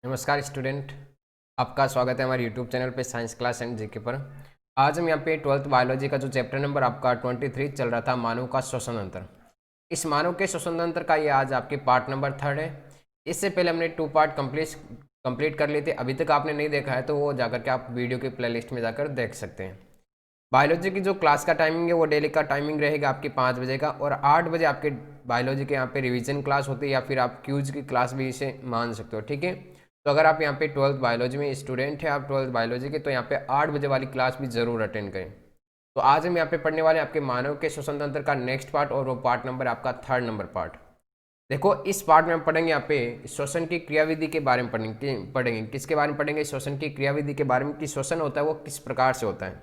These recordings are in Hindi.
नमस्कार स्टूडेंट, आपका स्वागत है हमारे यूट्यूब चैनल पे साइंस क्लास एंड जीके पर। आज हम यहाँ पे 12th बायोलॉजी का जो चैप्टर नंबर आपका 23 चल रहा था, मानव का श्वसन तंत्र। इस मानव के श्वसन तंत्र का ये आज आपके पार्ट नंबर 3 है। इससे पहले हमने 2 पार्ट कंप्लीट कर लिए थे। अभी तक आपने नहीं देखा है तो वो जाकर के आप वीडियो की प्लेलिस्ट में जाकर देख सकते हैं। बायोलॉजी की जो क्लास का टाइमिंग है वो डेली का टाइमिंग रहेगा आपकी 5 बजे का, और 8 बजे आपके बायोलॉजी के यहाँ पे रिवीजन क्लास होती है, या फिर आप क्यूज की क्लास भी इसे मान सकते हो। ठीक है, तो अगर आप यहाँ पे 12th बायोलॉजी में स्टूडेंट है, आप 12th बायोलॉजी के, तो यहाँ पे 8 बजे वाली क्लास भी जरूर अटेंड करें। तो आज हम यहाँ पे पढ़ने वाले आपके मानव के श्वसन तंत्र का नेक्स्ट पार्ट, और वो पार्ट नंबर आपका 3rd नंबर पार्ट। देखो, इस पार्ट में हम पढ़ेंगे यहाँ पे श्वसन की क्रियाविधि के बारे में पढ़ेंगे। किसके बारे में पढ़ेंगे? श्वसन की क्रियाविधि के बारे में, कि श्वसन होता है वो किस प्रकार से होता है।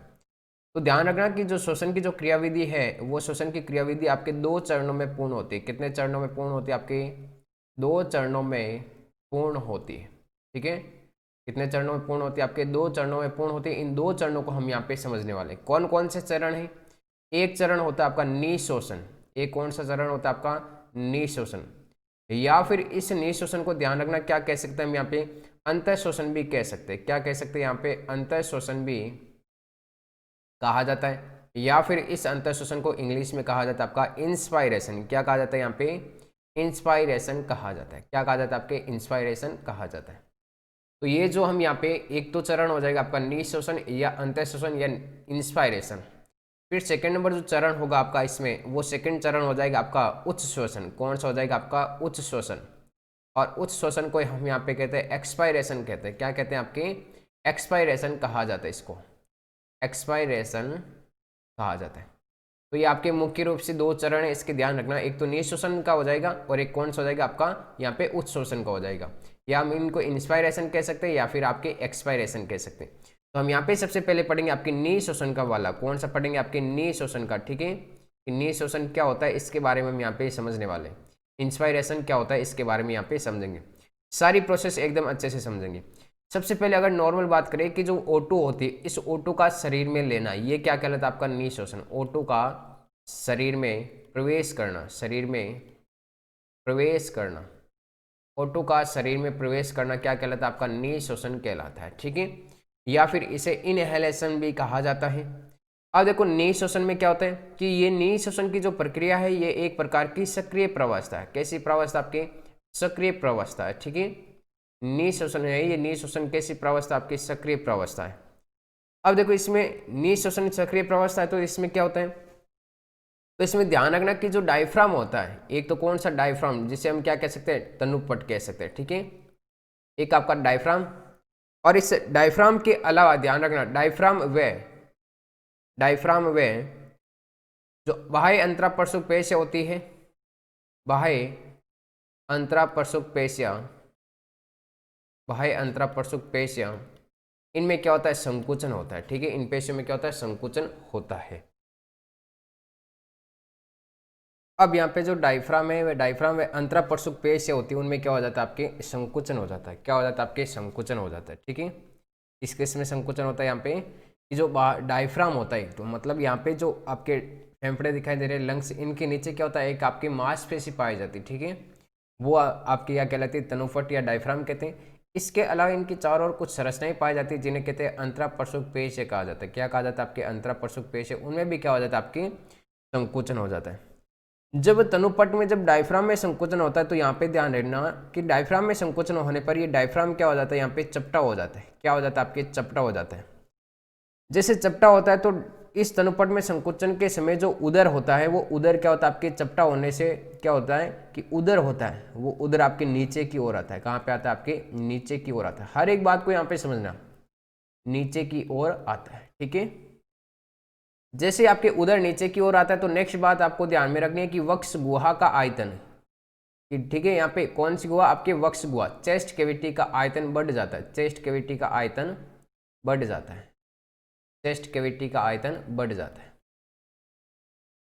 तो ध्यान रखना कि जो श्वसन की जो क्रियाविधि है, वो श्वसन की क्रियाविधि आपके 2 चरणों में पूर्ण होती है। कितने चरणों में पूर्ण होती है? आपके 2 चरणों में पूर्ण होती है। ठीक है, कितने चरणों में पूर्ण होती है? आपके 2 चरणों में पूर्ण होती है। इन 2 चरणों को हम यहाँ पे समझने वाले। कौन कौन से चरण हैं? एक चरण होता है आपका निःश्वसन। एक कौन सा चरण होता है आपका? निःश्वसन। या फिर इस निःश्वसन को ध्यान रखना क्या कह सकते हैं हम यहाँ पे? अंतःश्वसन भी कह सकते हैं। क्या कह सकते हैं यहाँ पे? अंतःश्वसन भी कहा जाता है। या फिर इस अंतःश्वसन को इंग्लिश में कहा जाता है आपका इंस्पायरेशन। क्या कहा जाता है यहाँ पे? इंस्पायरेशन कहा जाता है। क्या कहा जाता है? आपके इंस्पायरेशन कहा जाता है। तो ये जो हम यहाँ पे, एक तो चरण हो जाएगा आपका निःश्वसन या अंतःश्वसन या इंस्पायरेशन। फिर सेकंड नंबर जो चरण होगा आपका इसमें, वो सेकंड चरण हो जाएगा आपका उच्च श्वसन। कौन सा हो जाएगा? आपका उच्च श्वसन। और उच्च श्वसन को हम यहाँ पे कहते हैं एक्सपायरेशन कहते हैं। क्या कहते हैं? आपके एक्सपायरेशन कहा जाता है। इसको एक्सपायरेशन कहा जाता है। तो ये आपके मुख्य रूप से 2 चरण है, इसके ध्यान रखना। एक तो निःश्वसन का हो जाएगा, और एक कौन सा हो जाएगा आपका यहाँ पे उच्च श्वसन का हो जाएगा। या हम इनको इंस्पायरेशन कह सकते हैं, या फिर आपके एक्सपायरेशन कह सकते हैं। तो हम यहाँ पे सबसे पहले पढ़ेंगे आपके निःश्वसन का वाला। कौन सा पढ़ेंगे? आपके निःश्वसन का। ठीक है, कि निःश्वसन क्या होता है इसके बारे में हम यहाँ पे समझने वाले। इंस्पायरेशन क्या होता है इसके बारे में यहाँ पे समझेंगे। सारी प्रोसेस एकदम अच्छे से समझेंगे। सबसे पहले अगर नॉर्मल बात करें कि जो O2 होती है, इस O2 का शरीर में लेना, ये क्या कहलाता है? आपका निःश्वसन। O2 का शरीर में प्रवेश करना, शरीर में प्रवेश करना, O2 का शरीर में प्रवेश करना क्या कहलाता है? आपका निःश्वसन कहलाता है। ठीक है, या फिर इसे इनहेलेशन भी कहा जाता है। अब देखो, निःश्वसन में क्या होता है कि ये निःश्वसन की जो प्रक्रिया है, ये एक प्रकार की सक्रिय प्रवस्था है। कैसी प्रवस्था? आपकी सक्रिय प्रवस्था है। ठीक है, निःश्वसन है ये, निःश्वसन कैसी प्रवस्था? आपकी सक्रिय प्रवस्था है। अब देखो, इसमें निःश्वसन सक्रिय प्रवस्था है, तो इसमें क्या होता है? तो इसमें ध्यान रखना कि जो डायफ्राम होता है, एक तो कौन सा डायफ्राम, जिसे हम क्या कह सकते हैं? तनुपट कह सकते हैं। ठीक है, एक आपका डायफ्राम, और इस डायफ्राम के अलावा ध्यान रखना डायफ्राम वे जो बाह्य अंतरापरशुक पेश होती है, बाह्य अंतरापरशुक पेशियां, इनमें क्या होता है? संकुचन होता है। ठीक है, इन पेशियों में क्या होता है? संकुचन होता है। अब यहाँ पे जो डायफ्राम है, वह डायफ्राम व अंतरापरशुक पेश होती है, उनमें क्या हो जाता है आपके संकुचन हो जाता है। क्या हो जाता है आपके संकुचन हो जाता है। ठीक है, इस केस में संकुचन होता है यहाँ पे कि जो डायफ्राम होता है, तो मतलब यहाँ पे जो आपके फेफड़े दिखाई दे रहे हैं, लंग्स, इनके नीचे क्या होता है, एक आपकी मांसपेशी पाई जाती है। ठीक है, वो आपकी क्या कहलाती है, तनुफट या डायफ्राम कहते हैं। इसके अलावा इनकी चारों ओर कुछ संरचनाएं पाई जाती है जिन्हें कहते हैं अंतरापरशुक पेश कहा जाता है। क्या कहा जाता है आपके अंतरापरशुक पेश, उनमें भी क्या हो जाता है आपकी संकुचन हो जाता है। जब तनुपट में जब डायफ्राम में संकुचन होता है तो यहाँ पे ध्यान रखना कि डायफ्राम में संकुचन होने पर ये डायफ्राम क्या हो जाता है, यहाँ पे चपटा हो जाता है। क्या हो जाता है आपके चपटा हो जाता है। जैसे चपटा होता है तो इस तनुपट में संकुचन के समय जो उदर होता है, वो उदर क्या होता है आपके चपटा होने से क्या होता है कि उदर होता है, वो उदर आपके नीचे की ओर आता है। कहाँ पे आता है आपके नीचे की ओर आता है। हर एक बात को यहाँ पे समझना, नीचे की ओर आता है। ठीक है, जैसे आपके उदर नीचे की ओर आता है तो नेक्स्ट बात आपको ध्यान में रखनी है कि वक्ष गुहा का आयतन। ठीक है, यहाँ पे कौन सी गुहा, आपके वक्ष गुहा, चेस्ट कैविटी का आयतन बढ़ जाता है। चेस्ट कैविटी का आयतन बढ़ जाता है। चेस्ट कैविटी का आयतन बढ़ जाता है।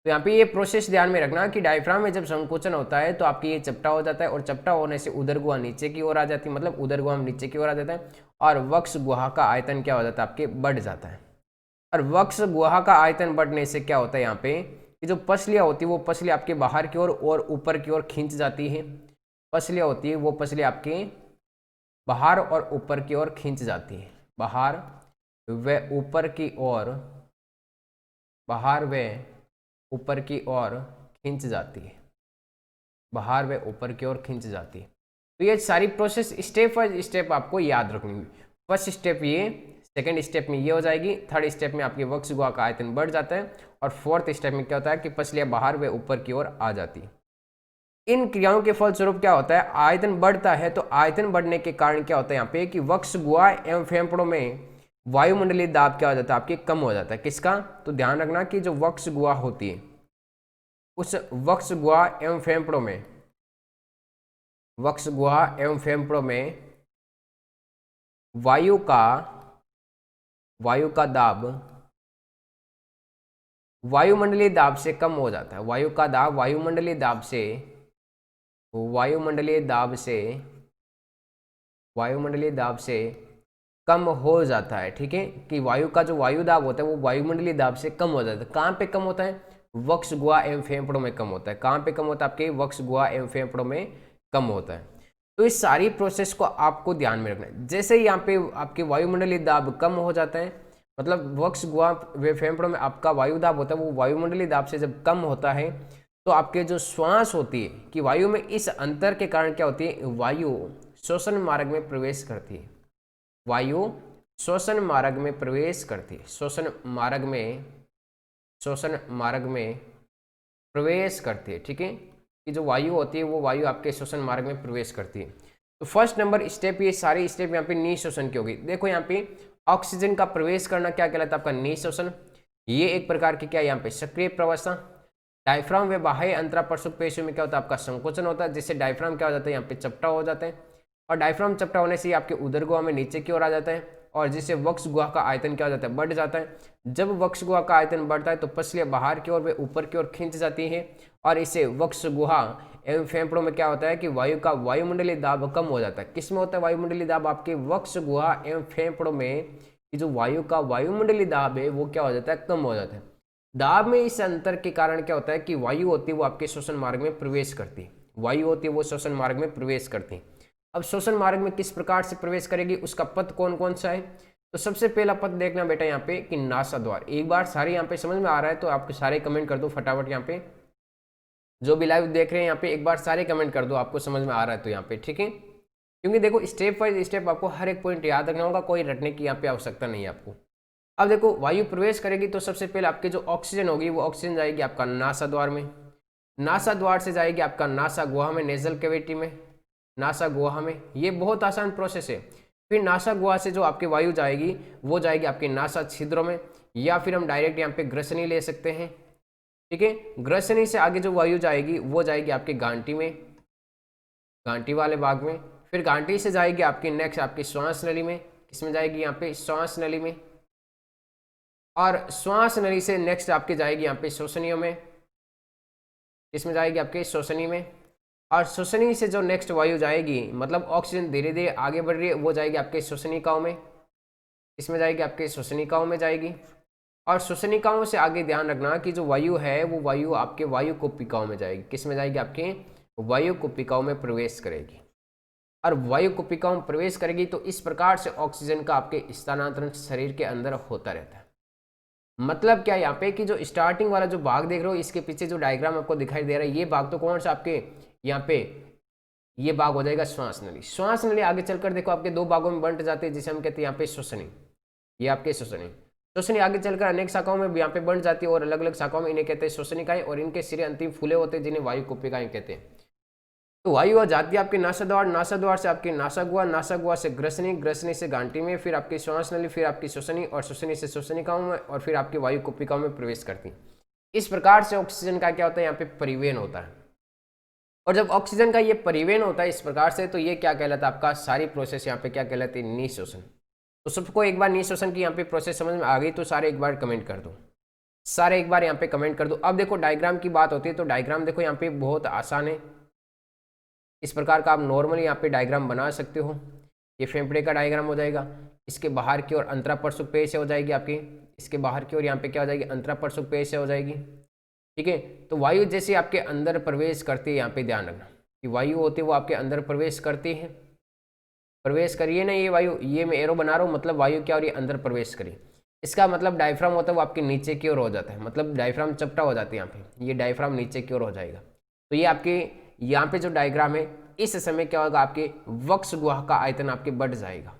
तो यहाँ पे ये प्रोसेस ध्यान में रखना कि डायफ्राम में जब संकोचन होता है तो आपकी ये चपटा हो जाता है, और चपटा होने से उदर गुहा नीचे की ओर आ जाती है, मतलब उदर गुहा नीचे की ओर आ जाता है, और वक्ष गुहा का आयतन क्या हो जाता है आपके बढ़ जाता है। और वक्ष गुहा का आयतन बढ़ने से क्या होता है यहाँ पे कि जो पसलियाँ होती है वो पसली आपके बाहर की ओर और ऊपर की ओर खींच जाती है। पसलियाँ होती है वो पसली आपके बाहर और ऊपर की ओर खींच जाती है। बाहर व ऊपर की ओर, बाहर व ऊपर की ओर खींच जाती है। बाहर व ऊपर की ओर खींच जाती है। तो ये सारी प्रोसेस स्टेप बाय स्टेप आपको याद रखनी है। फर्स्ट स्टेप ये, सेकेंड स्टेप में ये हो जाएगी, थर्ड स्टेप में आपके वक्ष गुहा का आयतन बढ़ जाता है, और फोर्थ स्टेप में क्या होता है कि पसलियाँ बाहर व ऊपर की ओर आ जाती है। इन क्रियाओं के फलस्वरूप क्या होता है, आयतन बढ़ता है। तो आयतन बढ़ने के कारण क्या होता है यहाँ पे कि वक्ष गुहा एवं फेफड़ों में वायुमंडलीय दाब क्या हो जाता है आपके कम हो जाता है। किसका, तो ध्यान रखना कि जो वक्ष गुहा होती है, उस वक्ष गुहा एवं फेफड़ों में, वक्ष गुहा एवं फेफड़ों में वायु का दाब वायुमंडलीय दाब से कम हो जाता है। वायु का दाब वायुमंडलीय दाब से कम हो जाता है। ठीक है, कि वायु का जो वायु दाब होता है वो वायुमंडलीय दाब से कम हो जाता है। कहाँ पे कम होता है, वक्ष गुहा एवं फेफड़ों में कम होता है। कहाँ पे कम होता है, आपके वक्ष गुहा एवं फेफड़ों में कम होता है। तो इस सारी प्रोसेस को आपको ध्यान में रखना है। जैसे ही यहाँ पे आपके वायुमंडलीय दाब कम हो जाता है, मतलब वक्ष गुहा व फेफड़ों में आपका वायु दाब होता है वो वायुमंडलीय दाब से जब कम होता है तो आपके जो श्वास होती है कि वायु में इस अंतर के कारण क्या होती है, वायु श्वसन मार्ग में प्रवेश करती है। वायु श्वसन मार्ग में प्रवेश करती है। श्वसन मार्ग में प्रवेश करती है। ठीक है, कि जो वायु होती है वो वायु आपके श्वसन मार्ग में प्रवेश करती है। तो फर्स्ट नंबर स्टेप, ये सारी स्टेप यहाँ पे निःश्वसन की होगी। देखो यहाँ पे ऑक्सीजन का प्रवेश करना क्या कहलाता है आपका निःश्वसन। ये एक प्रकार की क्या यहाँ पे सक्रिय प्रवस्था। डायफ्राम व बाह्य अंतरापरशुक पेशियों में क्या होता है आपका संकोचन होता है, जिससे डायफ्राम क्या हो जाता है यहाँ पे चपटा हो जाता है, और डायफ्राम चपटा होने से आपके उदर गुहा में नीचे की ओर आ जाता है, और जिससे वक्ष गुहा का आयतन क्या हो जाता है, बढ़ जाता है। जब वक्ष गुहा का आयतन बढ़ता है तो पसलियाँ बाहर की ओर व ऊपर की ओर खींच जाती है, और इससे वक्ष गुहा एवं फेफड़ों में क्या होता है कि वायु का वायुमंडलीय दाब कम हो जाता है। किसमें होता है वायुमंडलीय दाब, आपके वक्ष गुहा एवं फेफड़ों में कि जो वायु का वायुमंडलीय दाब है वो क्या हो जाता है, कम हो जाता है। दाब में इस अंतर के कारण क्या होता है कि वायु होती है वो आपके श्वसन मार्ग में प्रवेश करती है। वायु होती है वो श्वसन मार्ग में प्रवेश करती है। अब श्वसन मार्ग में किस प्रकार से प्रवेश करेगी, उसका पथ कौन कौन सा है, तो सबसे पहला पथ देखना बेटा यहाँ पे कि नासा द्वार। एक बार सारे यहाँ पे समझ में आ रहा है तो आप सारे कमेंट कर दो फटाफट। यहाँ पे जो भी लाइव देख रहे हैं यहाँ पे एक बार सारे कमेंट कर दो, आपको समझ में आ रहा है तो यहाँ पे। ठीक है, क्योंकि देखो स्टेप बाय स्टेप आपको हर एक पॉइंट याद रखना होगा, कोई रटने की यहाँ पे आवश्यकता नहीं है आपको। अब देखो वायु प्रवेश करेगी तो सबसे पहले आपकी जो ऑक्सीजन होगी वो ऑक्सीजन जाएगी आपका नासा द्वार में। नासा द्वार से जाएगी आपका नासा गुहा में, नेजल कैविटी में, नासा गुहा में। ये बहुत आसान प्रोसेस है। फिर नासा गुहा से जो आपकी वायु जाएगी वो जाएगी आपके नासा छिद्रों में, या फिर हम डायरेक्ट यहाँ पे ग्रसनी ले सकते हैं। ठीक है, ग्रसनी से आगे जो वायु जाएगी वो जाएगी आपके गांठी में, गांठी वाले भाग में। फिर गांठी से जाएगी आपकी नेक्स्ट आपकी श्वास नली में। किसमें जाएगी, यहाँ पे श्वास नली में। और श्वास नली से नेक्स्ट आपके जाएगी यहाँ पे श्वसनियों में। किसमें जाएगी, आपके श्वसनी में। और श्वसनी से जो नेक्स्ट वायु जाएगी, मतलब ऑक्सीजन धीरे धीरे आगे बढ़ रही है, वो जाएगी आपके श्वसनिकाओं में। इसमें जाएगी आपके श्वसनिकाओं में जाएगी। और श्वसनिकाओं से आगे ध्यान रखना कि जो वायु है वो वायु आपके वायु कुप्पिकाओं में जाएगी। किसमें जाएगी, आपके वायु कुप्पिकाओं में प्रवेश करेगी। और वायु कुप्पिकाओं में प्रवेश करेगी तो इस प्रकार से ऑक्सीजन का आपके स्थानांतरण शरीर के अंदर होता रहता है। मतलब क्या यहाँ पे कि जो स्टार्टिंग वाला जो भाग देख रहे हो, इसके पीछे जो डायग्राम आपको दिखाई दे रहा है, ये भाग तो कौन सा आपके यहाँ पे ये भाग हो जाएगा श्वास नली। श्वास नली आगे चलकर देखो आपके दो भागों में बंट जाते हैं, जिसे हम कहते हैं यहाँ पे श्वसनी। ये आपके श्वसनी, श्वसनी आगे चलकर अनेक शाखाओं में यहाँ पे बंट जाती है और अलग अलग शाखाओं में इन्हें कहते हैं श्वसनिकाएं, और इनके सिरे अंतिम फूले होते हैं जिन्हें वायु कुप्पिकाएं कहते हैं। तो वायु जाती है आपके नासाद्वार, नासाद्वार से आपके नासागुआ, नासागुआ से ग्रसनी, ग्रसनी से गांठी में, फिर आपकी श्वास नली, फिर आपकी श्वसनी, और श्वसनी से श्वसनिकाओं में, और फिर आपकी वायु कुप्पिकाओं में प्रवेश करती है। इस प्रकार से ऑक्सीजन का क्या होता है, यहाँ पे परिवहन होता है। और जब ऑक्सीजन का ये परिवहन होता है इस प्रकार से, तो ये क्या कहलाता है, आपका सारी प्रोसेस यहाँ पे क्या कहलाती है, निःश्वसन। तो सबको एक बार निःश्वसन की यहाँ पे प्रोसेस समझ में आ गई तो सारे एक बार कमेंट कर दो, सारे एक बार यहाँ पे कमेंट कर दो। अब देखो डायग्राम की बात होती है, तो डायग्राम देखो यहाँ पे बहुत आसान है। इस प्रकार का आप नॉर्मली यहाँ पे डायग्राम बना सकते हो। ये फेफड़े का डायग्राम हो जाएगा, इसके बाहर की ओर अंतरापर्शुक पेश हो जाएगी आपकी, इसके बाहर की ओर यहाँ पे क्या हो जाएगी, अंतरापर्शुक पेश हो जाएगी। ठीक है, तो वायु जैसे आपके अंदर प्रवेश करती है, यहाँ पे ध्यान रखना कि वायु होती है वो आपके अंदर प्रवेश करती है। प्रवेश करिए ना, ये वायु, ये मैं एरो बना रहा हूँ, मतलब वायु क्या हो रही है, अंदर प्रवेश करिए। इसका मतलब डायफ्राम होता है वो आपके नीचे की ओर हो जाता है, मतलब डायफ्राम चपटा हो जाती है यहाँ पे, ये डायफ्राम नीचे की ओर हो जाएगा। तो ये आपके यहाँ पे जो डायग्राम है, इस समय क्या होगा, आपके वक्ष गुहा का आयतन आपके बढ़ जाएगा,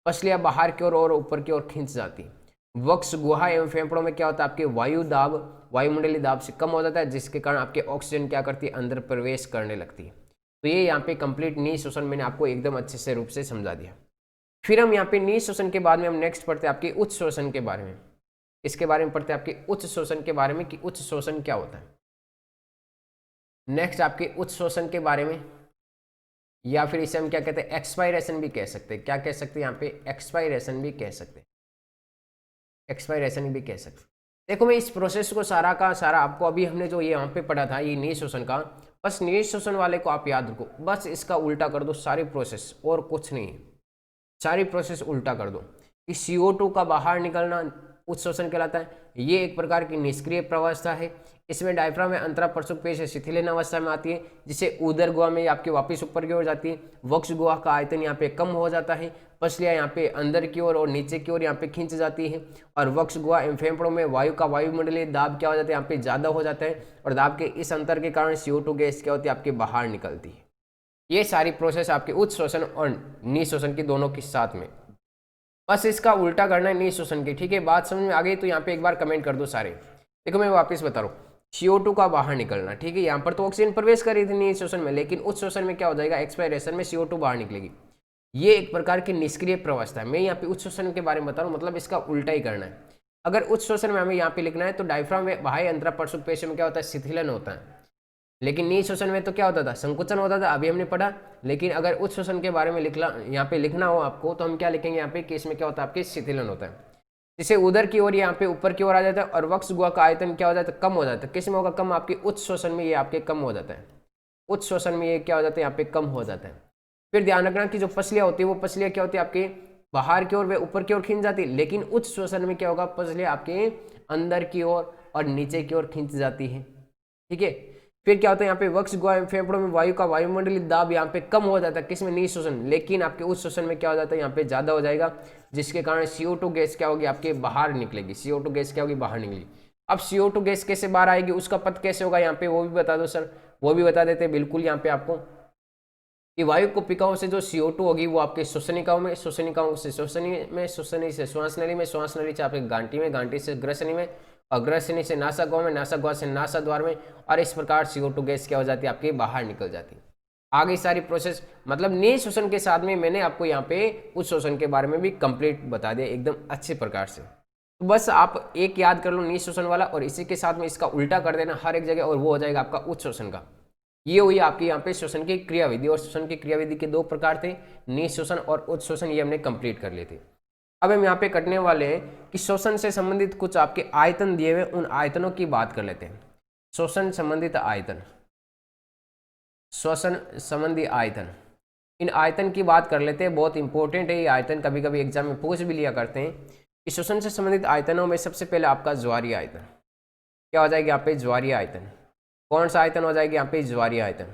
पसलियाँ बाहर की ओर और ऊपर की ओर खींच जाती है। वक्ष गुहा एवं फेफड़ों में क्या होता है, आपके वायु दाब वायुमंडलीय दाब से कम हो जाता है, जिसके कारण आपके ऑक्सीजन क्या करती है, अंदर प्रवेश करने लगती है। तो ये यहाँ पे कंप्लीट निःश्वसन मैंने आपको एकदम अच्छे से रूप से समझा दिया। फिर हम यहाँ पे निःश्वसन के बाद में हम नेक्स्ट पढ़ते हैं आपके उच्च श्वसन के बारे में। इसके बारे में पढ़ते हैं आपके उच्च श्वसन के बारे में कि उच्च श्वसन क्या होता है। नेक्स्ट आपके उच्च श्वसन के बारे में, या फिर इसे हम क्या कहते हैं, एक्सपायरेशन भी कह सकते हैं। क्या कह सकते हैं यहाँ पे, एक्सपायरेशन भी कह सकते हैं, एक्सपायरेशन भी कह सकते हैं। देखो मैं इस प्रोसेस को सारा का सारा आपको अभी हमने जो ये यहाँ पे पढ़ा था, ये निःश्वसन का, बस निःश्वसन वाले को आप याद रखो, बस इसका उल्टा कर दो सारी प्रोसेस, और कुछ नहीं है, सारी प्रोसेस उल्टा कर दो। इस CO2 का बाहर निकलना उच्च श्वसन कहलाता है। ये एक प्रकार की निष्क्रिय प्रवस्था है। इसमें डायफ्राम में अंतरापर्शुक पेश शिथिलीन अवस्था में आती है, जिसे उदर गुहा में आपके वापस ऊपर की ओर जाती है। वक्ष गुहा का आयतन यहाँ पे कम हो जाता है, पसलियाँ यहाँ पे अंदर की ओर और नीचे की ओर यहाँ पे खींच जाती है। और वक्ष गुहा एवं फेफड़ों में वायु का वायुमंडलीय दाब क्या हो जाता है, यहाँ पे ज़्यादा हो जाता है, और दाब के इस अंतर के कारण CO2 गैस क्या होती है, आपके बाहर निकलती है। ये सारी प्रोसेस आपके उच्च श्वसन और निःश्वसन की दोनों के साथ में, बस इसका उल्टा करना है निःश्वसन की। ठीक है, बात समझ में आ गई तो यहाँ पे एक बार कमेंट कर दो सारे। देखो मैं वापस बता रहा हूँ, CO2 का बाहर निकलना, ठीक है, यहाँ पर तो ऑक्सीजन प्रवेश कर रही थी निःश्वसन में, लेकिन उच्च श्वसन में क्या हो जाएगा, एक्सपायरेशन में CO2 बाहर निकलेगी। ये एक प्रकार की निष्क्रिय प्रवस्था है। मैं यहाँ पे उच्च श्वसन के बारे में बता रहा हूँ, मतलब इसका उल्टा ही करना है। अगर उच्च श्वसन में हमें यहाँ पे लिखना है तो डायफ्राम में बाह्य अंतरापर्शुक पेश में क्या होता है, शिथिलन होता है, लेकिन निःश्वसन में तो क्या होता था, संकुचन होता था, अभी हमने पढ़ा। लेकिन अगर उच्च श्वसन के बारे में यहाँ पे लिखना हो आपको, तो हम क्या लिखेंगे यहाँ पे कि इसमें क्या होता है, आपके शिथिलन होता है, जिसे उदर की ओर यहाँ पे ऊपर की ओर आ जाता है, और वक्ष गुहा का आयतन क्या हो जाता है, कम हो जाता है। किस में होगा कम, आपके उच्च श्वसन में ये आपके कम हो जाता है, उच्च श्वसन में ये क्या हो जाता है, यहाँ पे कम हो जाता है। फिर ध्यान रखना कि जो पसलियाँ होती है वो पसलियाँ क्या होती है, आपके बाहर की ओर वे ऊपर की ओर खींच जाती है, लेकिन उच्च श्वसन में क्या होगा, पसलियाँ आपके अंदर की ओर और नीचे की ओर खींच जाती है। ठीक है, फिर क्या होता है, यहाँ पे वक्ष गुहा फेफड़ों में वायु का वायुमंडलीय दाब यहाँ पे कम हो जाता है, किसमें, निःश्वसन, लेकिन आपके उच्च श्वसन में क्या हो जाता है, यहाँ पे ज्यादा हो जाएगा, जिसके कारण CO2 गैस क्या होगी, आपके बाहर निकलेगी। CO2 गैस क्या होगी, बाहर निकलेगी। अब CO2 गैस कैसे बाहर आएगी, उसका पथ कैसे होगा, यहाँ पे वो भी बता दो सर, वो भी बता देते बिल्कुल यहाँ पे आपको, कि वायु कुप्पिकाओं से जो CO2 होगी वो आपके श्वसनिकाओं में, श्वसनिकाओं से श्वसनी में, श्वसनी से श्वास नली में, श्वास नली से आपके गांठी में, गांठी से ग्रसनी में, और ग्रसनी से नासागुहा में, नासागुहा से नासाद्वार में, और इस प्रकार CO2 गैस क्या हो जाती है, आपके बाहर निकल जाती है। आगे सारी प्रोसेस, मतलब निःश्वसन के साथ में मैंने आपको यहाँ पे उच्च श्वसन के बारे में भी कंप्लीट बता दिया एकदम अच्छे प्रकार से। तो बस आप एक याद कर लो निःश्वसन वाला, और इसी के साथ में इसका उल्टा कर देना हर एक जगह, और वो हो जाएगा आपका उच्च श्वसन का। ये हुई आपकी यहाँ पे श्वसन की क्रियाविधि, और श्वसन की क्रियाविधि के दो प्रकार थे, निःश्वसन और उच्च श्वसन, ये हमने कंप्लीट कर लिए थे। अब हम यहाँ पे करने वाले हैं कि श्वसन से संबंधित कुछ आपके आयतन दिए हुए, उन आयतनों की बात कर लेते हैं। शोषण संबंधित आयतन, शोषण संबंधी आयतन, इन आयतन की बात कर लेते हैं। बहुत इंपॉर्टेंट है ये आयतन, कभी कभी एग्जाम में पूछ भी लिया करते हैं कि शोषण से संबंधित आयतनों में सबसे पहले आपका ज्वारीय आयतन क्या हो जाएगी यहाँ पे, ज्वारीय आयतन। कौन सा आयतन हो जाएगी यहाँ पे, ज्वारीय आयतन।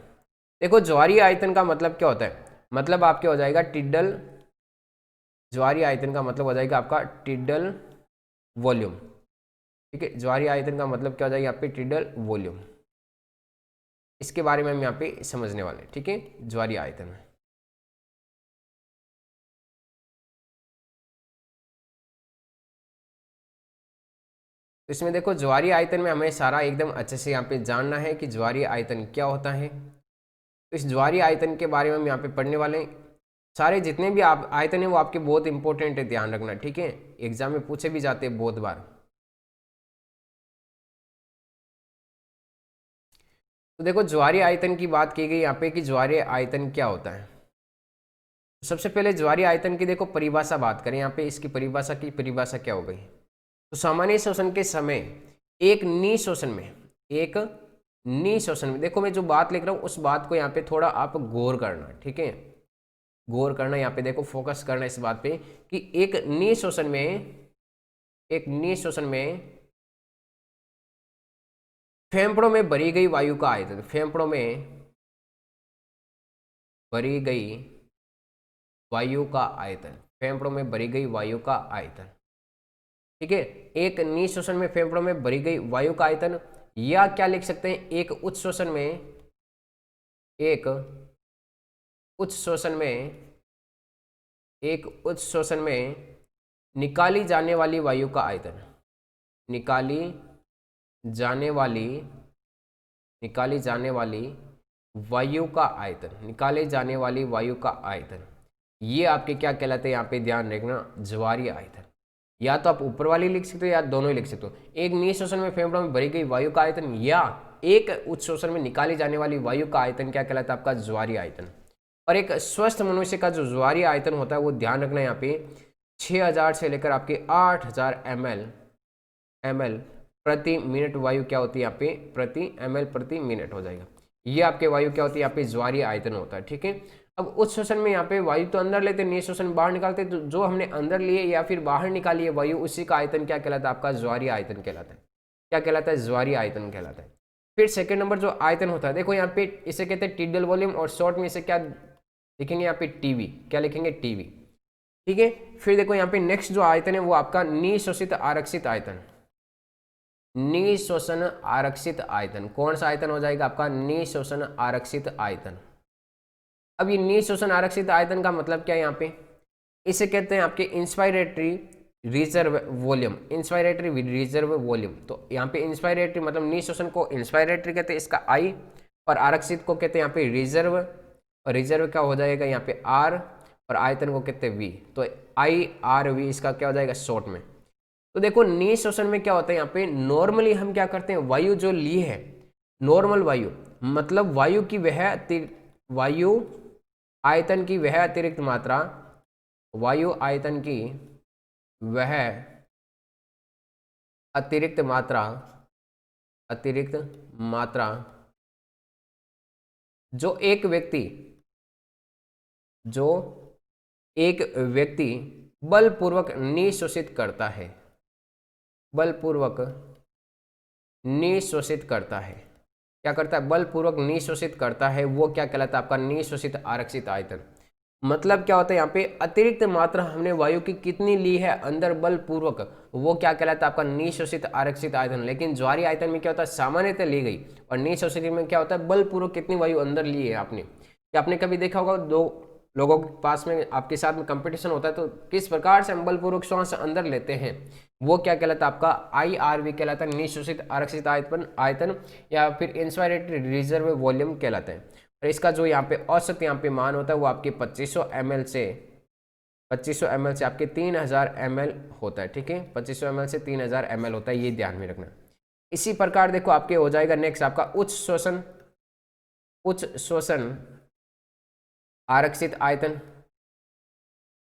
देखो ज्वारीय आयतन का मतलब क्या होता है, मतलब आपके हो जाएगा टिड्डल, ज्वारीय आयतन का मतलब हो जाएगा आपका टिड्डल वॉल्यूम। ठीक है, ज्वारीय आयतन का मतलब क्या हो जाएगा यहाँ पे, टिड्डल वॉल्यूम। इसके बारे में हम यहाँ पे समझने वाले हैं। ठीक है, ज्वारीय आयतन। तो इसमें देखो ज्वारीय आयतन में हमें सारा एकदम अच्छे से यहाँ पे जानना है कि ज्वारीय आयतन क्या होता है। तो इस ज्वारीय आयतन के बारे में हम यहाँ पे पढ़ने वाले हैं। सारे जितने भी आप आयतन है वो आपके बहुत इंपॉर्टेंट है, ध्यान रखना। ठीक है, एग्जाम में पूछे भी जाते हैं बहुत बार। तो देखो ज्वारीय आयतन की बात की गई यहाँ पे कि ज्वारीय आयतन क्या होता है। तो सबसे पहले ज्वारीय आयतन की देखो परिभाषा बात करें यहाँ पे, इसकी परिभाषा क्या हो गई। तो सामान्य शोषण के समय एक निशोषण में देखो मैं जो बात लिख रहा हूँ उस बात को यहाँ पे थोड़ा आप गौर करना। ठीक है, गौर करना, यहाँ पे देखो फोकस करना इस बात पे कि एक निशोषण में फेफड़ों में भरी गई वायु का आयतन, फेफड़ों में भरी गई वायु का आयतन, फेफड़ों में भरी गई वायु का आयतन। ठीक है, एक निशोषण में फेफड़ों में भरी गई वायु का आयतन, या क्या लिख सकते हैं, एक उच्च शोषण में निकाली जाने वाली वायु का आयतन, निकाली जाने वाली वायु का आयतन, निकाले जाने वाली वायु का आयतन, ये आपके क्या कहलाते हैं यहाँ पे ध्यान रखना, ज्वारीय आयतन। या तो आप ऊपर वाली लिख सकते हो या दोनों ही लिख सकते हो। एक निशोषण में फेफड़ों में भरी गई वायु का आयतन या एक उच्च शोषण में निकाली जाने वाली वायु का आयतन क्या कहलाता है, आपका ज्वारीय आयतन। और एक स्वस्थ मनुष्य का जो ज्वारीय आयतन होता है वो ध्यान रखना यहाँ पे 6000 से लेकर आपके 8000 ml प्रति मिनट वायु क्या होती है यहाँ पे, प्रति ml प्रति मिनट हो जाएगा। ये आपके वायु क्या होती है यहाँ पे, ज्वारीय आयतन होता है। ठीक है, अब उच्च शोषण में यहाँ पे वायु तो अंदर लेते, निशोषण बाहर निकालते, तो जो हमने अंदर लिए या फिर बाहर निकाली है वायु, उसी का आयतन क्या कहलाता है, आपका ज्वारीय आयतन कहलाता है। क्या कहलाता है, ज्वारीय आयतन कहलाता है। फिर सेकेंड नंबर जो आयतन होता है, देखो यहाँ पे इसे कहते हैं टिड्डल वॉल्यूम, और शॉर्ट में इसे क्या लिखेंगे यहाँ पे, टीवी। क्या लिखेंगे, टीवी। ठीक है, फिर देखो यहाँ पे नेक्स्ट जो आयतन है वो आपका निशोषित आरक्षित आयतन, निशोषण आरक्षित आयतन। कौन सा आयतन हो जाएगा आपका, निशोषण आरक्षित आयतन। अब ये निशोषण आरक्षित आयतन का मतलब क्या है यहाँ पे, इसे कहते हैं आपके inspiratory reserve volume, inspiratory reserve volume. तो यहाँ पे इंस्पायरेटरी मतलब निशोषण को इंस्पायरेटरी कहते हैं, इसका आई, और आरक्षित को कहते हैं यहाँ पे रिजर्व, और रिजर्व क्या हो जाएगा यहाँ पे आर, और आयतन को कहते हैं वी। तो IRV इसका क्या हो जाएगा शॉर्ट में। तो देखो निशोषण में क्या होता है यहाँ पे, नॉर्मली हम क्या करते हैं, वायु जो ली है, नॉर्मल वायु मतलब वायु की वायु आयतन की वह अतिरिक्त मात्रा, वायु आयतन की वह अतिरिक्त मात्रा जो एक व्यक्ति बलपूर्वक निशोषित करता है, बलपूर्वक निशोषित करता है, क्या करता है, बलपूर्वक निशोषित करता है, वो क्या कहलाता है, आपका निशोषित आरक्षित आयतन। मतलब क्या होता है यहाँ पे, अतिरिक्त मात्रा हमने वायु की कितनी ली है अंदर बलपूर्वक, वो क्या कहलाता है, आपका निशोषित आरक्षित आयतन। लेकिन ज्वारीय आयतन में क्या होता है, सामान्यतः ली गई, और निशोषित में क्या होता है, बलपूर्वक कितनी वायु अंदर ली है आपने। क्या आपने कभी देखा होगा, दो लोगों के पास में आपके साथ में कंपटीशन होता है तो किस प्रकार से हम बलपूर्वक श्वास अंदर लेते हैं, वो क्या कहलाता है, आपका IRV कहलाता है, निशोषित आरक्षित आयतन, या फिर इंस्पायरेटरी रिजर्व वॉल्यूम कहलाता है। और इसका जो यहाँ पे औसत यहाँ पे मान होता है वो आपके 2500 ml से आपके 3000 ml होता है। ठीक है, 2500 ml से 3000 ml होता है, ये ध्यान में रखना। इसी प्रकार देखो आपके हो जाएगा नेक्स्ट आपका उच्च शोषण आरक्षित आयतन,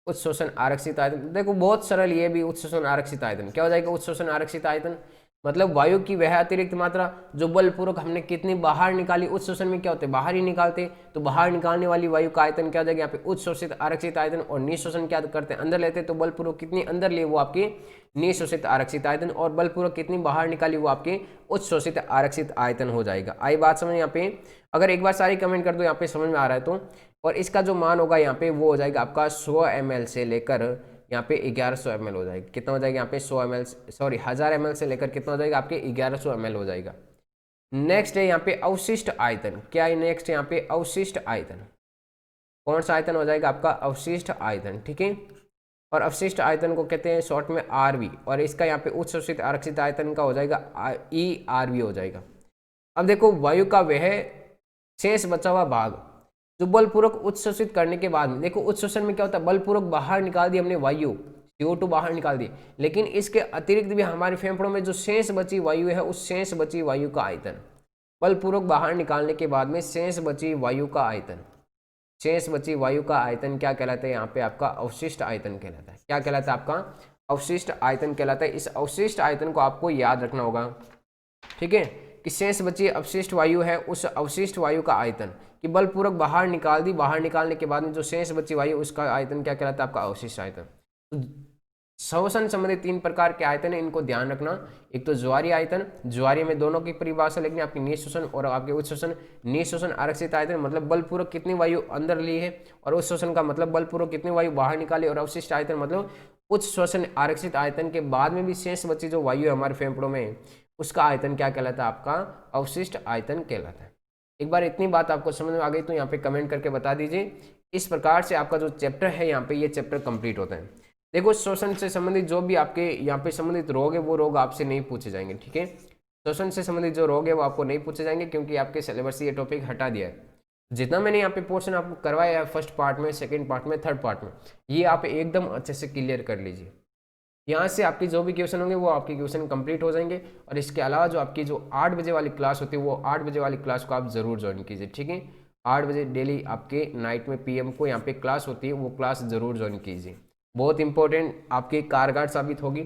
उच्च शोषण आरक्षित आयतन। देखो बहुत सरल, ये भी उच्च शोषण आरक्षित आयतन क्या हो जाएगा, उच्च शोषण आरक्षित आयतन। मतलब वायु की वह अतिरिक्त मात्रा जो बलपूर्वक हमने कितनी बाहर निकाली, उच्च शोषण में क्या होते हैं बाहर ही निकालते, तो बाहर निकालने वाली वायु का आयतन क्या हो जाएगा यहाँ पे उच्च शोषित आरक्षित आयतन, और निःशोषण क्या करते हैं अंदर लेते हैं, तो बलपूर्वक कितनी अंदर लिए वो आपकी निःशोषित आरक्षित आयतन, और बलपूर्वक कितनी बाहर निकाली वो आपके उच्च शोषित आरक्षित आयतन हो जाएगा। आई बात समझ यहाँ पे? अगर एक बार सारी कमेंट कर दो यहाँ पे समझ में आ रहा है तो। और इसका जो मान होगा यहाँ पे वो हो जाएगा आपका 100 ml से लेकर यहाँ पे 1100 ml हो जाएगा। कितना हो जाएगा यहाँ पे 100 ml, सॉरी 1000 ml से लेकर कितना हो जाएगा आपके 1100 ml हो जाएगा। नेक्स्ट है यहाँ पे अवशिष्ट आयतन। क्या है नेक्स्ट यहाँ पे? अवशिष्ट आयतन। कौन सा आयतन हो जाएगा आपका? अवशिष्ट आयतन, ठीक है। और अवशिष्ट आयतन को कहते हैं शॉर्ट में आरवी, और इसका यहाँ पे उच्च शोषित आरक्षित आयतन का हो जाएगा ERV हो जाएगा। अब देखो वायु का वह शेष बचा हुआ भाग जो बलपूर्वक उच्चशोषित करने के बाद में, देखो उच्च शोषण में क्या होता है बलपूर्वक बाहर निकाल दी हमने वायु, CO2 बाहर निकाल दी, लेकिन इसके अतिरिक्त भी हमारे फेफड़ों में जो शेष बची वायु है उस शेष बची वायु का आयतन, बलपूर्वक बाहर निकालने के बाद में शेष बची वायु का आयतन, शेष बची वायु का आयतन क्या कहलाता है यहाँ पे? आपका अवशिष्ट आयतन कहलाता है। क्या कहलाता है? आपका अवशिष्ट आयतन कहलाता है। इस अवशिष्ट आयतन को आपको याद रखना होगा, ठीक है, कि शेष बची अवशिष्ट वायु है उस अवशिष्ट वायु का आयतन कि बलपूर्वक बाहर निकाल दी, बाहर निकालने के बाद में जो शेष बची वायु उसका आयतन क्या कहलाता है? आपका अवशिष्ट आयतन। तो शोषण संबंधित 3 प्रकार के आयतन है, इनको ध्यान रखना। एक तो ज्वारीय आयतन, ज्वारीय में दोनों की परिभाषा लिखनी आपकी निःशोषण और आपके उच्च शोषण। निःशोषण आरक्षित आयतन मतलब बलपूर्वक कितनी वायु अंदर ली है, और उच्च शोषण का मतलब बलपूर्वक कितनी वायु बाहर निकाली, और अवशिष्ट आयतन मतलब उच्च शोषण आरक्षित आयतन के बाद में भी शेष बची जो वायु है हमारे फेफड़ों में उसका आयतन क्या कहलाता है? आपका अवशिष्ट आयतन कहलाता है। एक बार इतनी बात आपको समझ में आ गई तो यहाँ पे कमेंट करके बता दीजिए। इस प्रकार से आपका जो चैप्टर है यहाँ पे ये चैप्टर कंप्लीट होता है। देखो शोषण से संबंधित जो भी आपके यहाँ पे संबंधित रोग है वो रोग आपसे नहीं पूछे जाएंगे, ठीक है। शोषण से संबंधित जो रोग है वो आपको नहीं पूछे जाएंगे क्योंकि आपके सिलेबस से ये टॉपिक हटा दिया है। जितना मैंने यहाँ पे पोर्शन आपको करवाया है फर्स्ट पार्ट में, सेकेंड पार्ट में, थर्ड पार्ट में, ये आप एकदम अच्छे से क्लियर कर लीजिए। यहाँ से आपके जो भी क्वेश्चन होंगे वो आपके क्वेश्चन कंप्लीट हो जाएंगे। और इसके अलावा जो आपकी जो 8 बजे वाली क्लास होती है वो 8 बजे वाली क्लास को आप जरूर ज्वाइन कीजिए, ठीक है। 8 बजे डेली आपके नाइट में PM को यहाँ पे क्लास होती है, वो क्लास जरूर ज्वाइन कीजिए, बहुत इंपॉर्टेंट आपकी कारगर साबित होगी।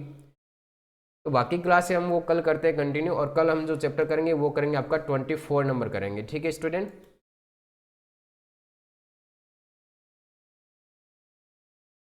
तो बाकी क्लास से हम वो कल करते हैं कंटिन्यू, और कल हम जो चैप्टर करेंगे वो करेंगे आपका 24 नंबर करेंगे, ठीक है स्टूडेंट।